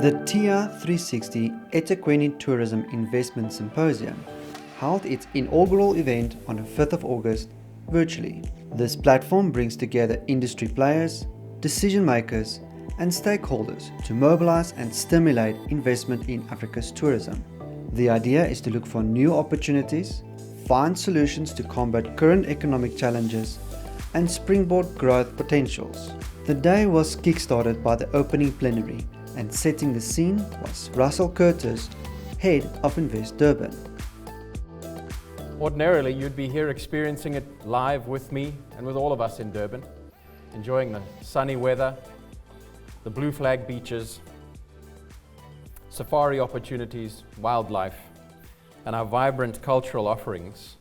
The TIA360 eThekwini Tourism Investment Symposium held its inaugural event on the 5th of August virtually. This platform brings together industry players, decision makers, and stakeholders to mobilise and stimulate investment in Africa's tourism. The idea is to look for new opportunities, find solutions to combat current economic challenges, and springboard growth potentials. The day was kick-started by the opening plenary, and setting the scene was Russell Curtis, head of Invest Durban. Ordinarily, you'd be here experiencing it live with me and with all of us in Durban, enjoying the sunny weather, the blue flag beaches, safari opportunities, wildlife, and our vibrant cultural offerings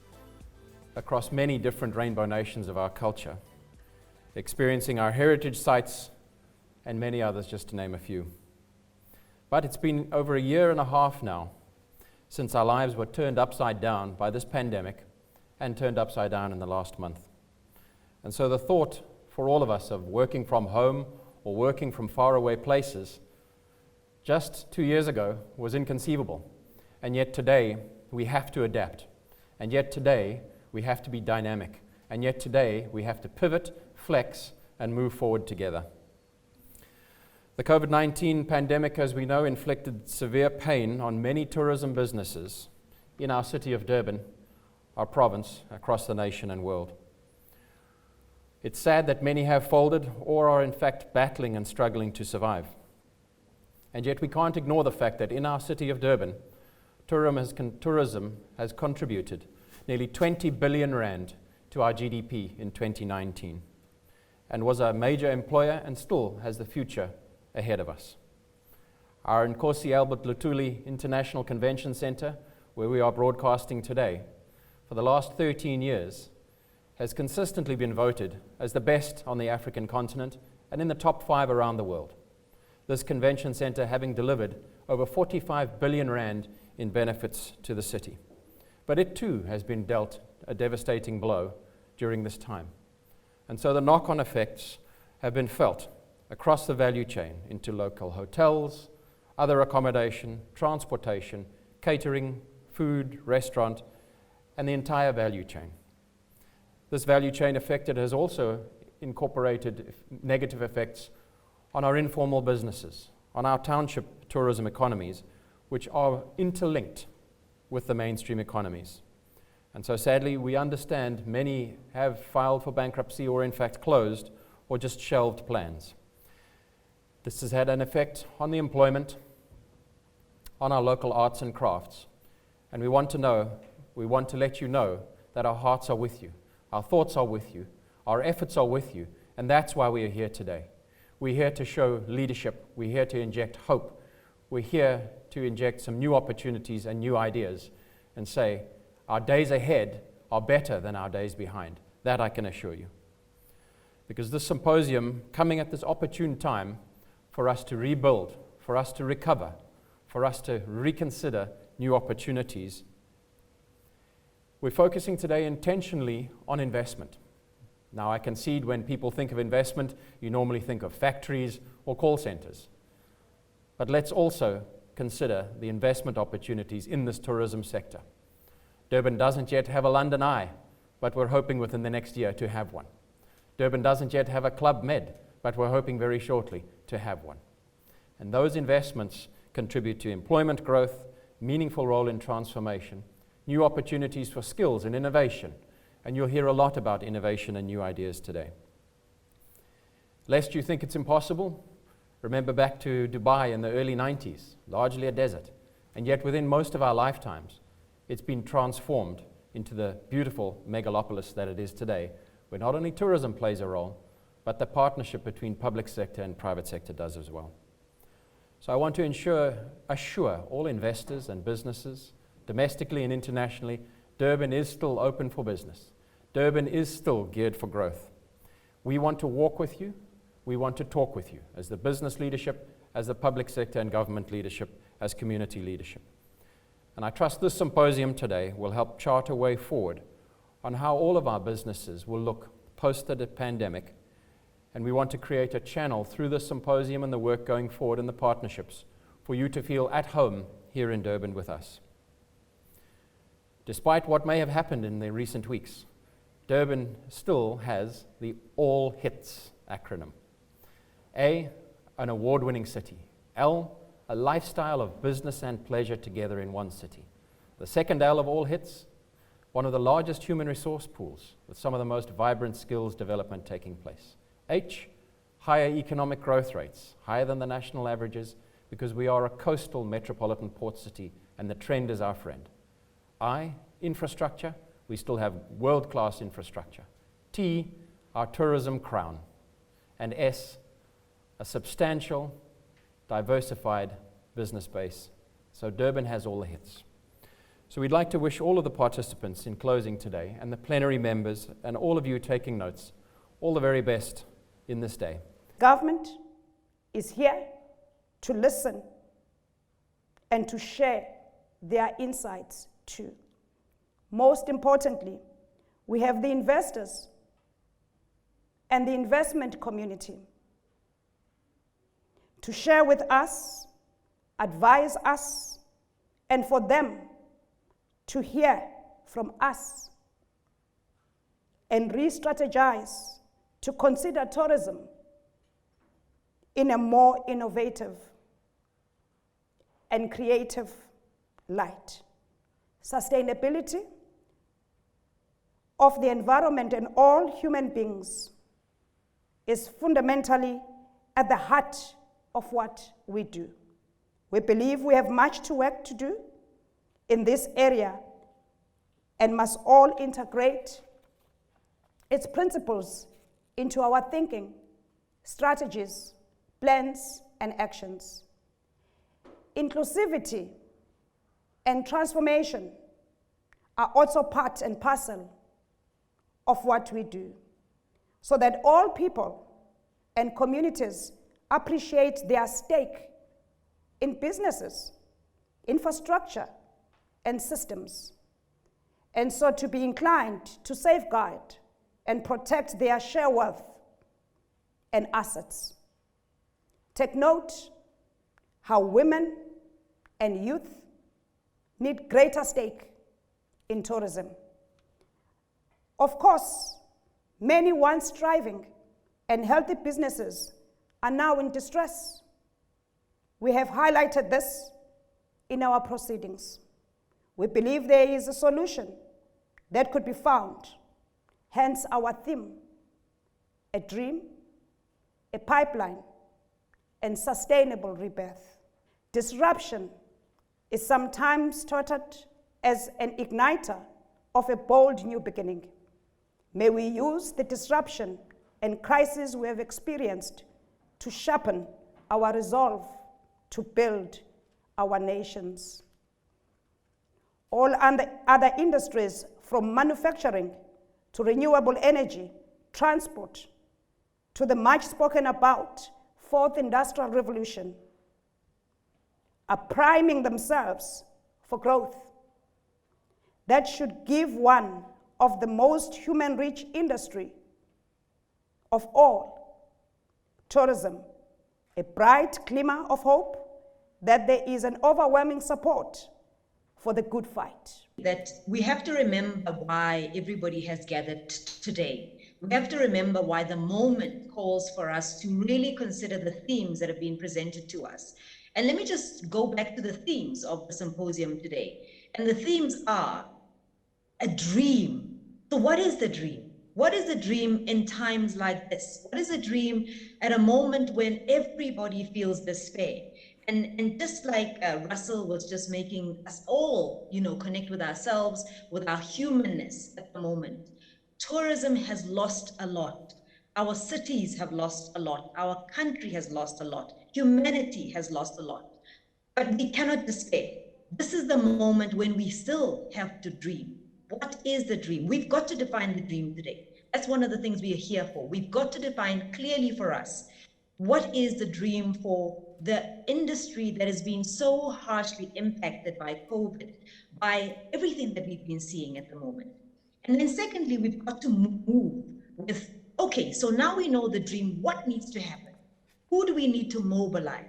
across many different rainbow nations of our culture, experiencing our heritage sites and many others, just to name a few. But it's been over a year and a half now since our lives were turned upside down by this pandemic and turned upside down in the last month. And so the thought for all of us of working from home or working from faraway places just 2 years ago was inconceivable. And yet today we have to adapt. And yet today we have to be dynamic. And yet today we have to pivot, flex, and move forward together. The COVID-19 pandemic, as we know, inflicted severe pain on many tourism businesses in our city of Durban, our province, across the nation and world. It's sad that many have folded or are in fact battling and struggling to survive. And yet we can't ignore the fact that in our city of Durban, tourism has contributed nearly 20 billion rand to our GDP in 2019 and was a major employer and still has the future ahead of us. Our Nkosi Albert Luthuli International Convention Centre, where we are broadcasting today, for the last 13 years, has consistently been voted as the best on the African continent and in the top 5 around the world. This convention centre having delivered over 45 billion rand in benefits to the city. But it too has been dealt a devastating blow during this time. And so the knock-on effects have been felt across the value chain into local hotels, other accommodation, transportation, catering, food, restaurant, and the entire value chain. This value chain affected has also incorporated negative effects on our informal businesses, on our township tourism economies, which are interlinked with the mainstream economies. And so sadly, we understand many have filed for bankruptcy or in fact closed or just shelved plans. This has had an effect on the employment, on our local arts and crafts. And we want to let you know that our hearts are with you, our thoughts are with you, our efforts are with you, and that's why we are here today. We're here to show leadership, we're here to inject hope, we're here to inject some new opportunities and new ideas and say, our days ahead are better than our days behind. That I can assure you. Because this symposium, coming at this opportune time for us to rebuild, for us to recover, for us to reconsider new opportunities, we're focusing today intentionally on investment. Now, I concede when people think of investment, you normally think of factories or call centers. But let's also consider the investment opportunities in this tourism sector. Durban doesn't yet have a London Eye, but we're hoping within the next year to have one. Durban doesn't yet have a Club Med, but we're hoping very shortly to have one. And those investments contribute to employment growth, meaningful role in transformation, new opportunities for skills and innovation, and you'll hear a lot about innovation and new ideas today. Lest you think it's impossible, remember back to Dubai in the early 90s, largely a desert, and yet within most of our lifetimes, it's been transformed into the beautiful megalopolis that it is today, where not only tourism plays a role, but the partnership between public sector and private sector does as well. So I want to assure all investors and businesses, domestically and internationally, Durban is still open for business. Durban is still geared for growth. We want to walk with you. We want to talk with you as the business leadership, as the public sector and government leadership, as community leadership. And I trust this symposium today will help chart a way forward on how all of our businesses will look post the pandemic And we want to create a channel through the symposium and the work going forward and the partnerships for you to feel at home here in Durban with us. Despite what may have happened in the recent weeks, Durban still has the All Hits acronym. A, an award-winning city. L, a lifestyle of business and pleasure together in one city. The second L of All Hits, one of the largest human resource pools with some of the most vibrant skills development taking place. H, higher economic growth rates, higher than the national averages, because we are a coastal metropolitan port city and the trend is our friend. I, infrastructure, we still have world-class infrastructure. T, our tourism crown. And S, a substantial, diversified business base. So Durban has all the hits. So we'd like to wish all of the participants in closing today, and the plenary members, and all of you taking notes, all the very best in this day. Government is here to listen and to share their insights too. Most importantly, we have the investors and the investment community to share with us, advise us, and for them to hear from us and re-strategize to consider tourism in a more innovative and creative light. Sustainability of the environment and all human beings is fundamentally at the heart of what we do. We believe we have much to work to do in this area and must all integrate its principles into our thinking, strategies, plans, and actions. Inclusivity and transformation are also part and parcel of what we do, so that all people and communities appreciate their stake in businesses, infrastructure, and systems, and so to be inclined to safeguard and protect their share wealth and assets. Take note how women and youth need greater stake in tourism. Of course, many once thriving and healthy businesses are now in distress. We have highlighted this in our proceedings. We believe there is a solution that could be found, hence our theme, a dream, a pipeline, and sustainable rebirth. Disruption is sometimes touted as an igniter of a bold new beginning. May we use the disruption and crisis we have experienced to sharpen our resolve to build our nations. All other industries, from manufacturing to renewable energy, transport, to the much spoken about fourth industrial revolution, are priming themselves for growth that should give one of the most human-rich industry of all, tourism, a bright glimmer of hope that there is an overwhelming support for the good fight. That we have to remember why everybody has gathered today. We have to remember why the moment calls for us to really consider the themes that have been presented to us. And let me just go back to the themes of the symposium today. And the themes are a dream. So what is the dream? What is the dream in times like this? What is a dream at a moment when everybody feels despair? And just like Russell was just making us all, connect with ourselves, with our humanness at the moment. Tourism has lost a lot. Our cities have lost a lot. Our country has lost a lot. Humanity has lost a lot. But we cannot despair. This is the moment when we still have to dream. What is the dream? We've got to define the dream today. That's one of the things we are here for. We've got to define clearly for us, what is the dream for the industry that has been so harshly impacted by COVID, by everything that we've been seeing at the moment. And then secondly, we've got to move with, okay, so now we know the dream, what needs to happen? Who do we need to mobilize?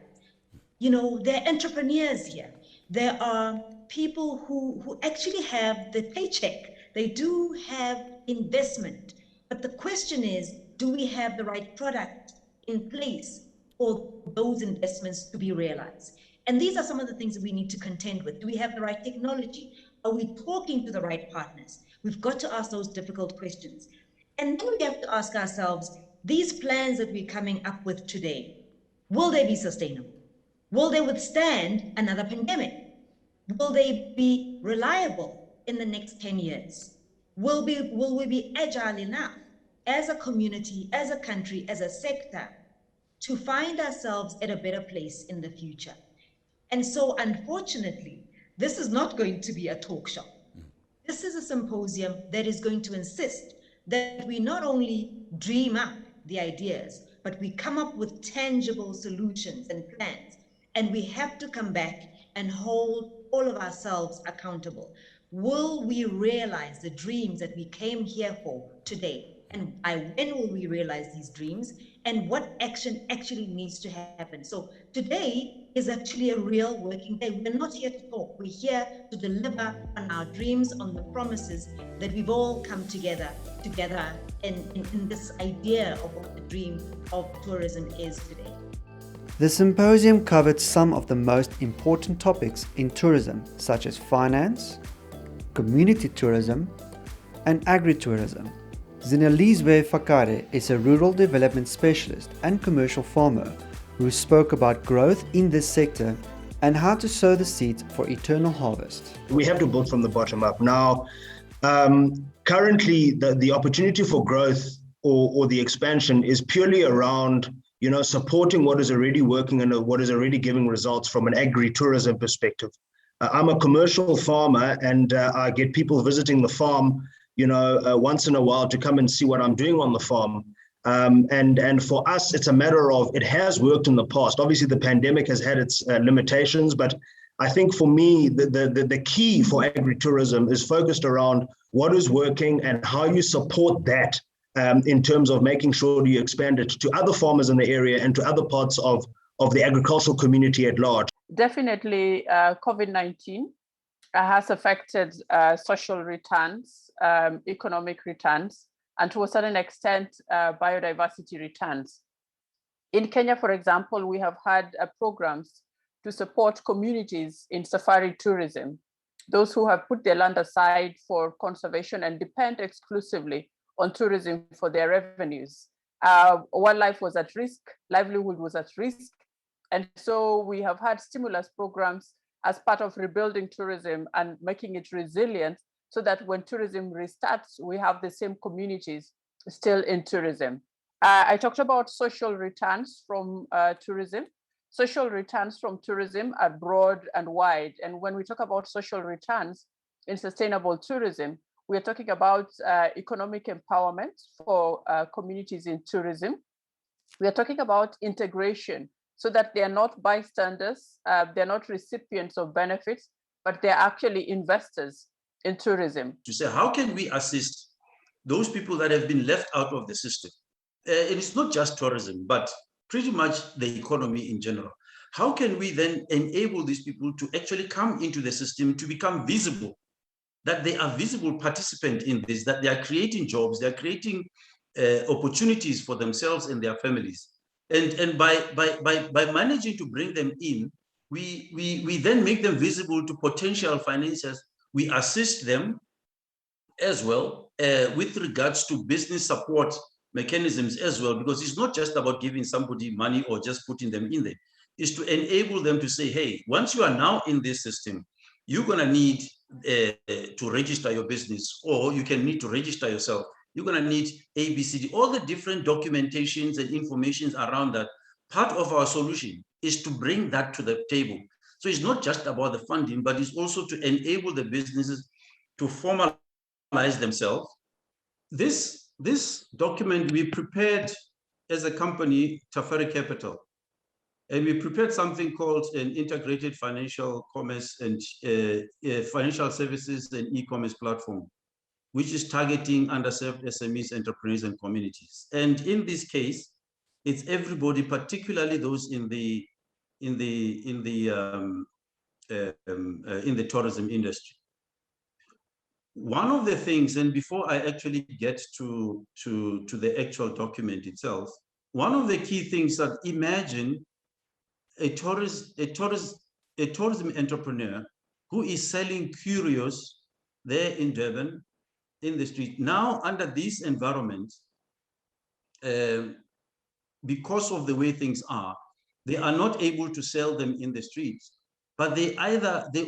there are entrepreneurs here. There are people who actually have the paycheck. They do have investment. But the question is, do we have the right product in place for those investments to be realized? And these are some of the things that we need to contend with. Do we have the right technology? Are we talking to the right partners? We've got to ask those difficult questions. And then we have to ask ourselves, these plans that we're coming up with today, will they be sustainable? Will they withstand another pandemic? Will they be reliable in the next 10 years? Will we be agile enough as a community, as a country, as a sector to find ourselves at a better place in the future? And so, unfortunately, this is not going to be a talk show. This is a symposium that is going to insist that we not only dream up the ideas, but we come up with tangible solutions and plans. And we have to come back and hold all of ourselves accountable. Will we realize the dreams that we came here for today? And by when will we realize these dreams? And what action actually needs to happen? So today is actually a real working day. We're not here to talk. We're here to deliver on our dreams, on the promises that we've all come together in this idea of what the dream of tourism is today. The symposium covered some of the most important topics in tourism, such as finance, community tourism, and agritourism. Zinelizwe Fakare is a rural development specialist and commercial farmer who spoke about growth in this sector and how to sow the seeds for eternal harvest. We have to build from the bottom up. Now, currently, the opportunity for growth or the expansion is purely around supporting what is already working and what is already giving results from an agri-tourism perspective. I'm a commercial farmer, and I get people visiting the farm, once in a while to come and see what I'm doing on the farm. And for us, it's a matter of, it has worked in the past. Obviously, the pandemic has had its limitations, but I think for me, the key for agritourism is focused around what is working and how you support that in terms of making sure you expand it to other farmers in the area and to other parts of the agricultural community at large. Definitely, COVID-19 has affected social returns, economic returns, and to a certain extent, biodiversity returns. In Kenya, for example, we have had programs to support communities in safari tourism, those who have put their land aside for conservation and depend exclusively on tourism for their revenues. Wildlife was at risk, livelihood was at risk, and so we have had stimulus programs as part of rebuilding tourism and making it resilient so that when tourism restarts, we have the same communities still in tourism. I talked about social returns from tourism. Social returns from tourism are broad and wide. And when we talk about social returns in sustainable tourism, we are talking about economic empowerment for communities in tourism. We are talking about integration so that they are not bystanders, they're not recipients of benefits, but they're actually investors in tourism. To say, how can we assist those people that have been left out of the system? And it's not just tourism, but pretty much the economy in general. How can we then enable these people to actually come into the system, to become visible, that they are visible participants in this, that they are creating jobs, they are creating opportunities for themselves and their families. And by managing to bring them in, we then make them visible to potential financiers. We assist them as well with regards to business support mechanisms as well, because it's not just about giving somebody money or just putting them in there. It's to enable them to say, hey, once you are now in this system, you're going to need to register your business, or you can need to register yourself. You're going to need ABCD, all the different documentations and informations around that. Part of our solution is to bring that to the table. So it's not just about the funding, but it's also to enable the businesses to formalize themselves. This document we prepared as a company, Tafari Capital, and we prepared something called an integrated financial commerce and financial services and e-commerce platform, which is targeting underserved SMEs, entrepreneurs, and communities. And in this case, it's everybody, particularly those in the in the tourism industry. One of the things, and before I actually get to the actual document itself, one of the key things that imagine a tourism entrepreneur who is selling curios there in Durban in the street. Now, under this environment, because of the way things are, they are not able to sell them in the streets, but they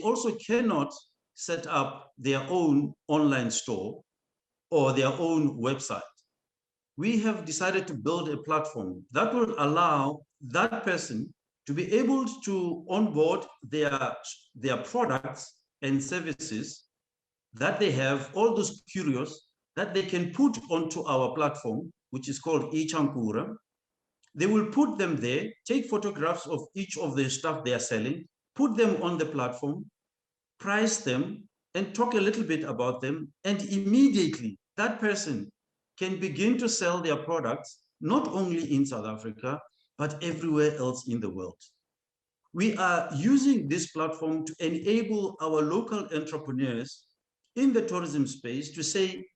also cannot set up their own online store or their own website. We have decided to build a platform that will allow that person to be able to onboard their products and services that they have, all those curios that they can put onto our platform, which is called eChankura. They will put them there, take photographs of each of the stuff they are selling, put them on the platform, price them, and talk a little bit about them. And immediately that person can begin to sell their products, not only in South Africa, but everywhere else in the world. We are using this platform to enable our local entrepreneurs in the tourism space to say,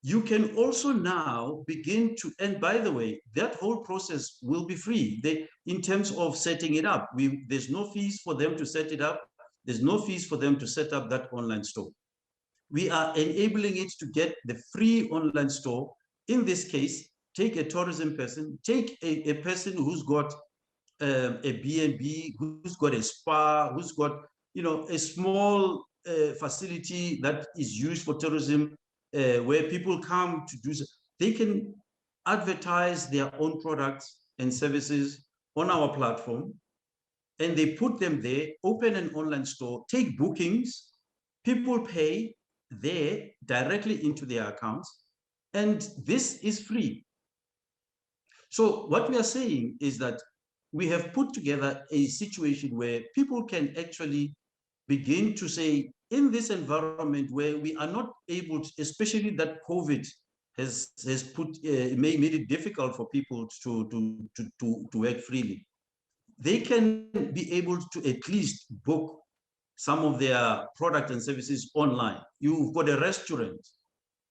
you can also now begin to, and by the way, that whole process will be free. In terms of setting it up, there's no fees for them to set it up. There's no fees for them to set up that online store. We are enabling it to get the free online store. In this case, take a tourism person, take a person who's got a B&B, who's got a spa, who's got a small facility that is used for tourism, where people come to do so. They can advertise their own products and services on our platform, and they put them there, open an online store, take bookings, people pay there directly into their accounts, and this is free. So what we are saying is that we have put together a situation where people can actually begin to say, in this environment where we are not able to, especially that COVID has made it difficult for people to work freely, they can be able to at least book some of their product and services online. You've got a restaurant.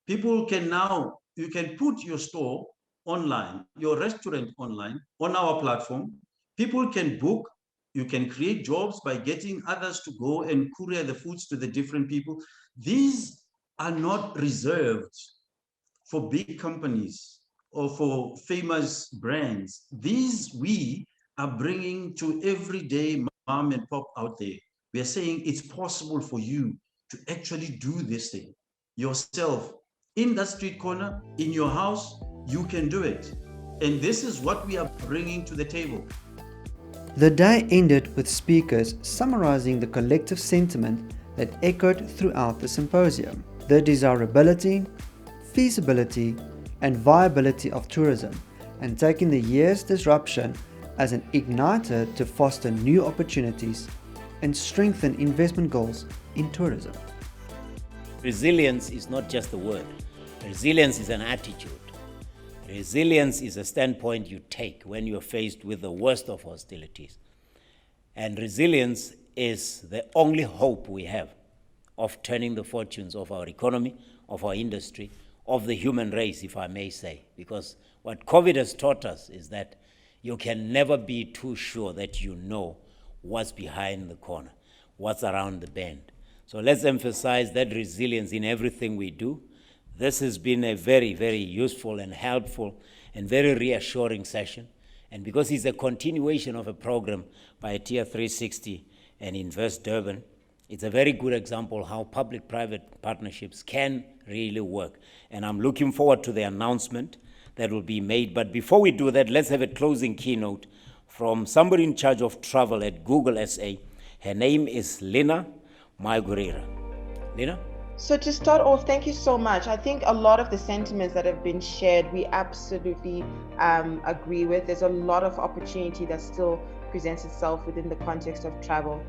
People can now, you can put your store online, your restaurant online on our platform. People can book. You can create jobs by getting others to go and courier the foods to the different people. These are not reserved for big companies or for famous brands. These we are bringing to everyday mom and pop out there. We are saying it's possible for you to actually do this thing yourself in that street corner, in your house. You can do it. And this is what we are bringing to the table. The day ended with speakers summarizing the collective sentiment that echoed throughout the symposium: the desirability, feasibility, and viability of tourism, and taking the year's disruption as an igniter to foster new opportunities and strengthen investment goals in tourism. Resilience is not just a word. Resilience is an attitude. Resilience is a standpoint you take when you're faced with the worst of hostilities. And resilience is the only hope we have of turning the fortunes of our economy, of our industry, of the human race, if I may say. Because what COVID has taught us is that you can never be too sure that you know what's behind the corner, what's around the bend. So let's emphasize that resilience in everything we do. This has been a very, very useful and helpful and very reassuring session. And because it's a continuation of a program by TIA360 and Invest Durban, it's a very good example how public-private partnerships can really work. And I'm looking forward to the announcement that will be made. But before we do that, let's have a closing keynote from somebody in charge of travel at Google SA. Her name is Lina Maigurira. Lina? So to start off, thank you so much. I think a lot of the sentiments that have been shared, we absolutely agree with. There's a lot of opportunity that still presents itself within the context of travel.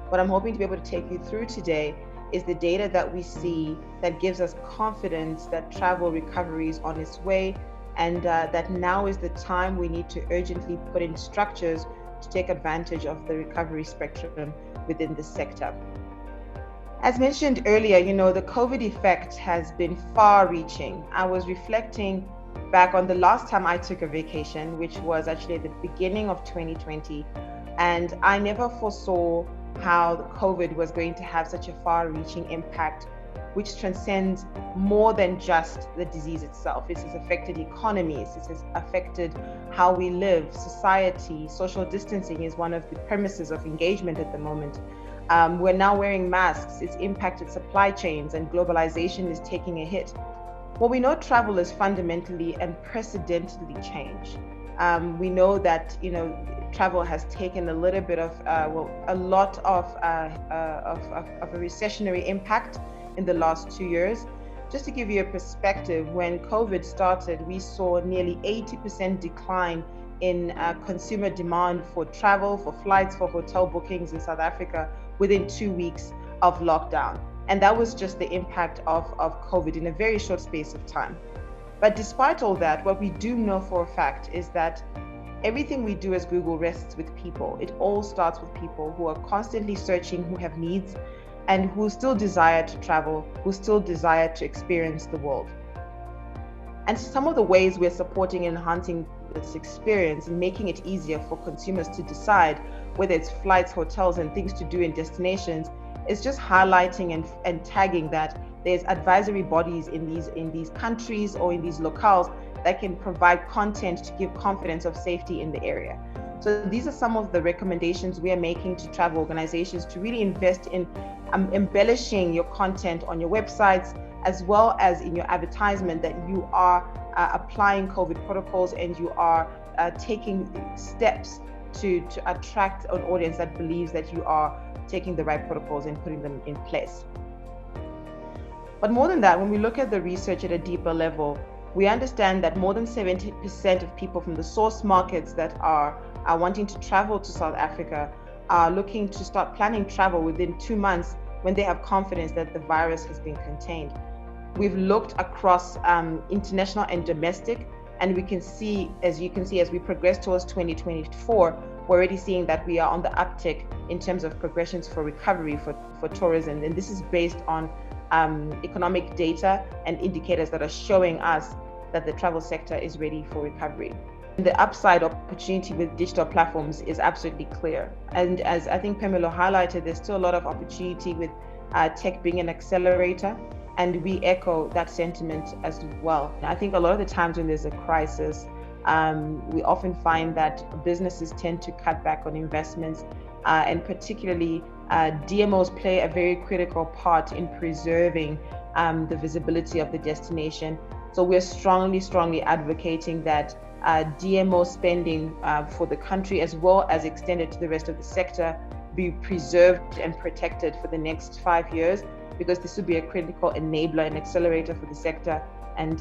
What I'm hoping to be able to take you through today is the data that we see that gives us confidence that travel recovery is on its way, and that now is the time we need to urgently put in structures to take advantage of the recovery spectrum within the sector. As mentioned earlier, the COVID effect has been far-reaching. I was reflecting back on the last time I took a vacation, which was actually at the beginning of 2020, and I never foresaw how the COVID was going to have such a far-reaching impact, which transcends more than just the disease itself. It has affected economies, it has affected how we live, society. Social distancing is one of the premises of engagement at the moment. We're now wearing masks, it's impacted supply chains, and globalization is taking a hit. Well, we know travel is fundamentally and precedentedly changed. We know that travel has taken a little bit of a lot of a recessionary impact in the last 2 years. Just to give you a perspective, when COVID started, we saw nearly 80% decline in consumer demand for travel, for flights, for hotel bookings in South Africa within 2 weeks of lockdown. And that was just the impact of COVID in a very short space of time. But despite all that, what we do know for a fact is that everything we do as Google rests with people. It all starts with people who are constantly searching, who have needs, and who still desire to travel, who still desire to experience the world. And some of the ways we're supporting and enhancing this experience and making it easier for consumers to decide whether it's flights, hotels, and things to do in destinations is just highlighting and tagging that there's advisory bodies in these countries or in these locales that can provide content to give confidence of safety in the area. So these are some of the recommendations we are making to travel organizations to really invest in embellishing your content on your websites, as well as in your advertisement, that you are applying COVID protocols and you are taking steps to attract an audience that believes that you are taking the right protocols and putting them in place. But more than that, when we look at the research at a deeper level, we understand that more than 70% of people from the source markets that are wanting to travel to South Africa are looking to start planning travel within 2 months when they have confidence that the virus has been contained. We've looked across international and domestic, and we can see, as you can see, as we progress towards 2024, we're already seeing that we are on the uptick in terms of progressions for recovery for tourism. And this is based on economic data and indicators that are showing us that the travel sector is ready for recovery. The upside opportunity with digital platforms is absolutely clear. And as I think Pamela highlighted, there's still a lot of opportunity with tech being an accelerator, and we echo that sentiment as well. I think a lot of the times when there's a crisis, we often find that businesses tend to cut back on investments, and particularly DMOs play a very critical part in preserving the visibility of the destination. So we're strongly advocating that DMO spending for the country, as well as extended to the rest of the sector, be preserved and protected for the next 5 years, because this would be a critical enabler and accelerator for the sector. And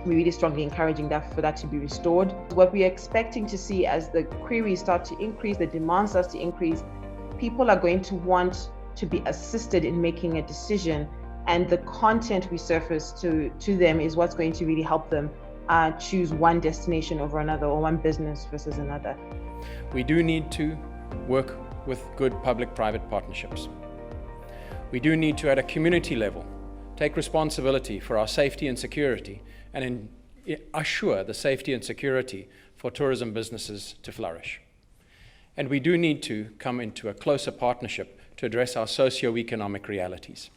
we're really strongly encouraging for that to be restored. What we're expecting to see as the queries start to increase, the demand starts to increase, people are going to want to be assisted in making a decision, and the content we surface to them is what's going to really help them choose one destination over another, or one business versus another. We do need to work with good public-private partnerships. We do need to, at a community level, take responsibility for our safety and security, and assure the safety and security for tourism businesses to flourish. And we do need to come into a closer partnership to address our socio-economic realities.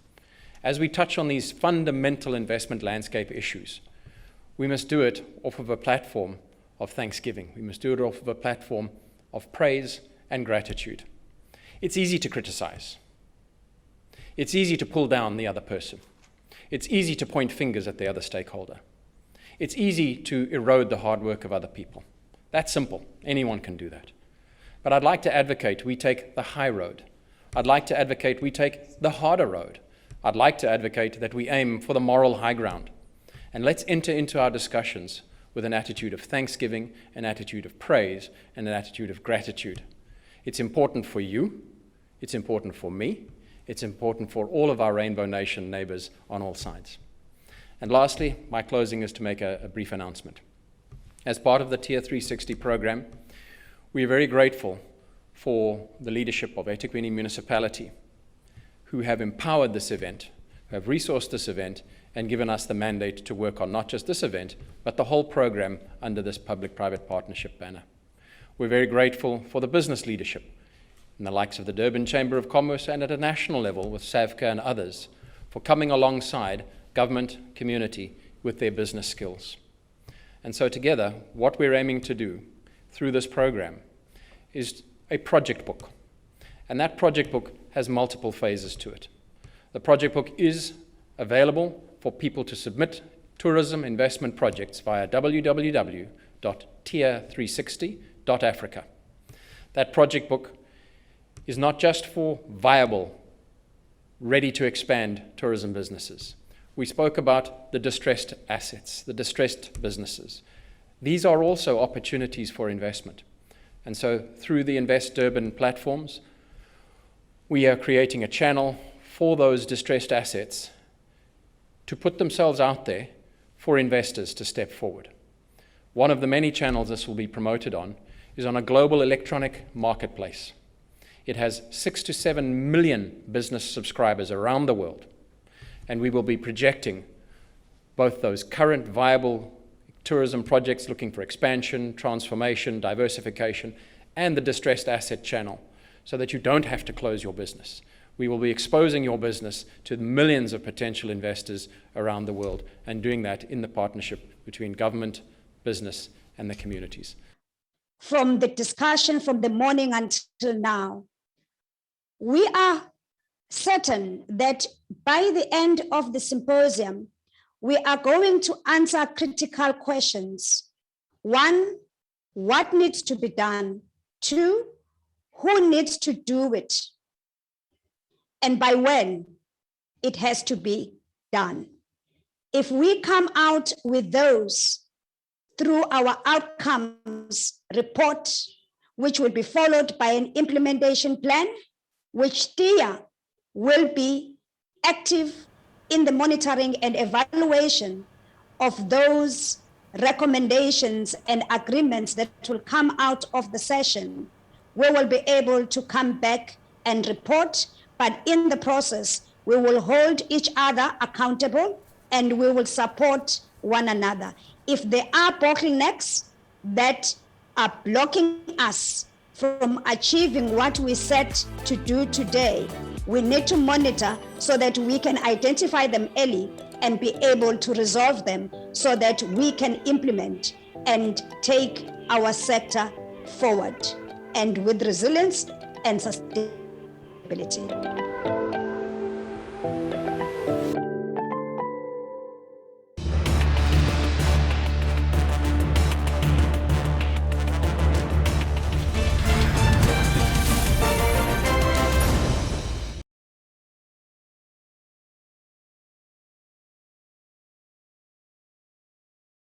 As we touch on these fundamental investment landscape issues, we must do it off of a platform of thanksgiving. We must do it off of a platform of praise and gratitude. It's easy to criticize. It's easy to pull down the other person. It's easy to point fingers at the other stakeholder. It's easy to erode the hard work of other people. That's simple. Anyone can do that. But I'd like to advocate we take the high road. I'd like to advocate we take the harder road. I'd like to advocate that we aim for the moral high ground. And let's enter into our discussions with an attitude of thanksgiving, an attitude of praise, and an attitude of gratitude. It's important for you. It's important for me. It's important for all of our Rainbow Nation neighbors on all sides. And lastly, my closing is to make a brief announcement. As part of the TIA360 program, We are very grateful for the leadership of eThekwini Municipality, who have empowered this event, who have resourced this event, and given us the mandate to work on not just this event, but the whole program under this public-private partnership banner. We're very grateful for the business leadership, in the likes of the Durban Chamber of Commerce and at a national level with SAVCA and others, for coming alongside government, community, with their business skills. And so together, what we're aiming to do through this program is a project book. And that project book has multiple phases to it. The project book is available for people to submit tourism investment projects via www.TIA360 That project book is not just for viable, ready to expand tourism businesses. We spoke about the distressed assets, the distressed businesses. These are also opportunities for investment. And so through the Invest Durban platforms, we are creating a channel for those distressed assets to put themselves out there for investors to step forward. One of the many channels this will be promoted on is on a global electronic marketplace. It has 6 to 7 million business subscribers around the world, and we will be projecting both those current viable tourism projects looking for expansion, transformation, diversification, and the distressed asset channel, so that you don't have to close your business. We will be exposing your business to millions of potential investors around the world, and doing that in the partnership between government, business, and the communities. From the discussion from the morning until now, we are certain that by the end of the symposium, we are going to answer critical questions. 1, what needs to be done? 2, who needs to do it? And by when it has to be done. If we come out with those through our outcomes report, which will be followed by an implementation plan, which TIA will be active in the monitoring and evaluation of those recommendations and agreements that will come out of the session, we will be able to come back and report. But in the process, we will hold each other accountable and we will support one another. If there are bottlenecks that are blocking us from achieving what we set to do today, we need to monitor so that we can identify them early and be able to resolve them so that we can implement and take our sector forward, and with resilience and sustainability.